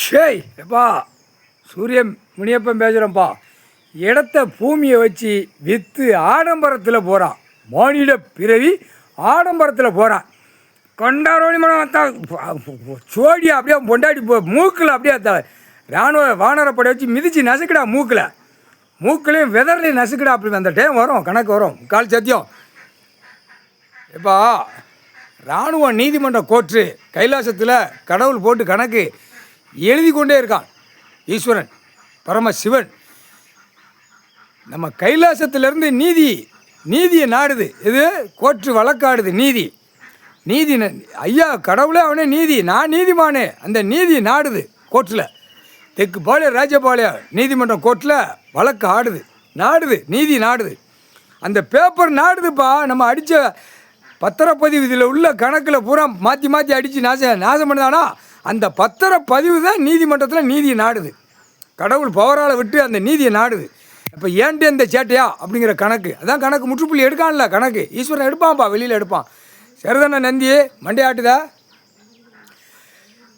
ஷேய் எப்பா சூரியன் முனியப்பன் பேசுகிறேன்ப்பா. இடத்த பூமியை வச்சு விற்று ஆடம்பரத்தில் போகிறான். மானிட பிறவி ஆடம்பரத்தில் போகிறான். கொண்டாரோணி மனம் சோடி அப்படியே பொண்டாடி மூக்கில் அப்படியே இராணுவ வானரப்படை வச்சு மிதித்து நசுக்கிடா மூக்கிலையும் வெதர்லையும் நசுக்கிடா. அப்படி அந்த டைம் வரும், கணக்கு வரும். கால் சத்தியம் இப்போ இராணுவ நீதிமன்ற கோர்ட்டு கைலாசத்தில் கடவுள் போட்டு கணக்கு எழுதி கொண்டே இருக்கான். ஈஸ்வரன் பரமசிவன் நம்ம கைலாசத்திலிருந்து நீதியை நாடுது. இது கோர்ட்டு வழக்காடுது. நீதி ஐயா கடவுளே அவனே நீதி, நான் நீதிமானே. அந்த நீதி நாடுது கோர்ட்டில். தெற்கு பாளையம் ராஜபாளையம் நீதிமன்றம் கோர்ட்டில் வழக்கு நாடுது நீதி நாடுது. அந்த பேப்பர் நாடுதுப்பா. நம்ம அடித்த பத்திரப்பதிவு இதில் உள்ள கணக்கில் பூரா மாற்றி அடித்து நாசம் பண்ணுதானா, அந்த பத்திரப்பதிவு தான் நீதிமன்றத்தில் நீதியை நாடுது. கடவுள் பவரால் விட்டு அந்த நீதியை நாடுது. இப்போ ஏன்ட்டு இந்த சேட்டையா அப்படிங்கிற கணக்கு, அதான் கணக்கு முற்றுப்புள்ளி எடுக்கான்ல. கணக்கு ஈஸ்வரன் எடுப்பான்ப்பா, வெளியில் எடுப்பான். சரிதானே நந்தி மண்டையாட்டுதா?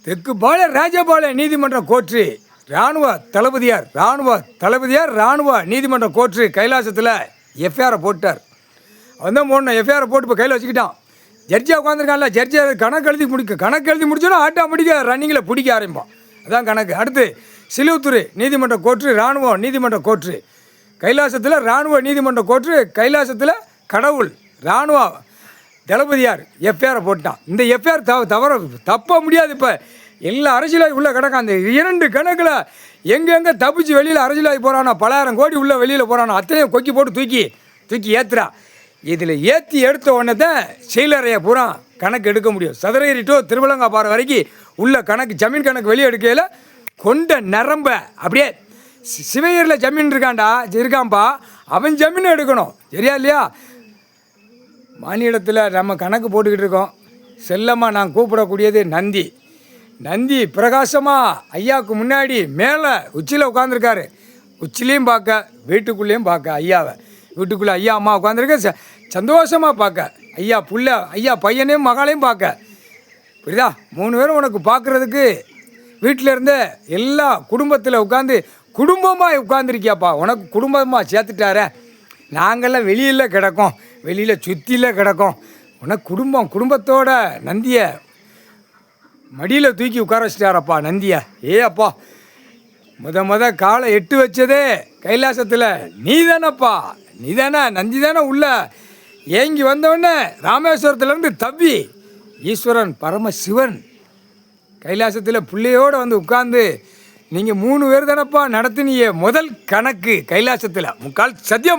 தெற்கு பாளையம் ராஜபாளையம் நீதிமன்றம் கோர்ட்டு இராணுவ தளபதியார் இராணுவ நீதிமன்ற கோர்ட்டு கைலாசத்தில் எஃப்ஐஆரை போட்டார். அவன் தான் போடணும். எஃப்ஐஆரை போட்டு இப்போ கையில் வச்சுக்கிட்டான். ஜட்ஜியாக உட்காந்துருக்கான்ல, ஜட்ஜி கணக்கு எழுதி முடிச்சோன்னா ஆட்டோமேட்டிக்காக ரன்னிங்கில் பிடிக்க ஆரம்பிப்பான். அதான் கணக்கு. அடுத்து சிலுவத்தூர் நீதிமன்ற கோர்ட்டு இராணுவ நீதிமன்ற கோர்ட்டு கைலாசத்தில் இராணுவ நீதிமன்ற கோர்ட்டு கைலாசத்தில் கடவுள் இராணுவ தளபதியார் எஃப்ஐஆரை போட்டான். இந்த எஃப்ஐஆர் தப்ப முடியாது. இப்போ எல்லா அரசியலாகி உள்ள கிடக்கான். அந்த 2 கணக்கில் எங்கெங்கே தப்பிச்சு வெளியில் அரசியலாகி போகிறானோ, பலாயிரம் கோடி உள்ள வெளியில் போகிறானோ, அத்தனையும் கொக்கி போட்டு தூக்கி ஏற்றுறா. இதில் ஏற்றி எடுத்த உடனே தான் செயலறையை பூரா கணக்கு எடுக்க முடியும். சதுரகிரி டு திருவலங்காபாறை வரைக்கும் உள்ள கணக்கு ஜமீன் கணக்கு வெளியே எடுக்கையில் கொண்ட நரம்ப அப்படியே சிவகிரியில் ஜமீன் இருக்கான்ப்பா, அவன் ஜமீன் எடுக்கணும். சரியா இல்லையா? மாநிலத்தில் நம்ம கணக்கு போட்டுக்கிட்டு இருக்கோம். செல்லமாக நான் கூப்பிடக்கூடியது நந்தி பிரகாசமாக ஐயாவுக்கு முன்னாடி மேலே உச்சியில் உட்காந்துருக்காரு. உச்சிலையும் பார்க்க வீட்டுக்குள்ளேயும் பார்க்க ஐயாவை. வீட்டுக்குள்ளே ஐயா அம்மா உட்காந்துருக்க சந்தோஷமாக பார்க்க ஐயா பையனையும் மகளையும் பார்க்க. புரியுதா? 3 பேரும் உனக்கு பார்க்குறதுக்கு வீட்டில் இருந்த எல்லா குடும்பத்தில் குடும்பமாக உட்காந்துருக்கியாப்பா. உனக்கு குடும்பமாக சேர்த்துட்டார. நாங்கள்லாம் வெளியில் சுற்றியில் கிடக்கோம். உனக்கு குடும்பத்தோட நந்தியை மடியில் தூக்கி உட்கார வச்சிட்டாரப்பா நந்தியை. அப்பா முத காலை எட்டு வச்சதே கைலாசத்தில் நீ தானே நந்தி தானே உள்ள ஏங்கி வந்தவொடனே ராமேஸ்வரத்துலேருந்து தவ்வி ஈஸ்வரன் பரமசிவன் கைலாசத்தில் பிள்ளையோடு வந்து உட்கார்ந்து நீங்கள் 3 பேர் தானப்பா நடத்தினிய முதல் கணக்கு கைலாசத்தில். முக்கால் சத்தியம்.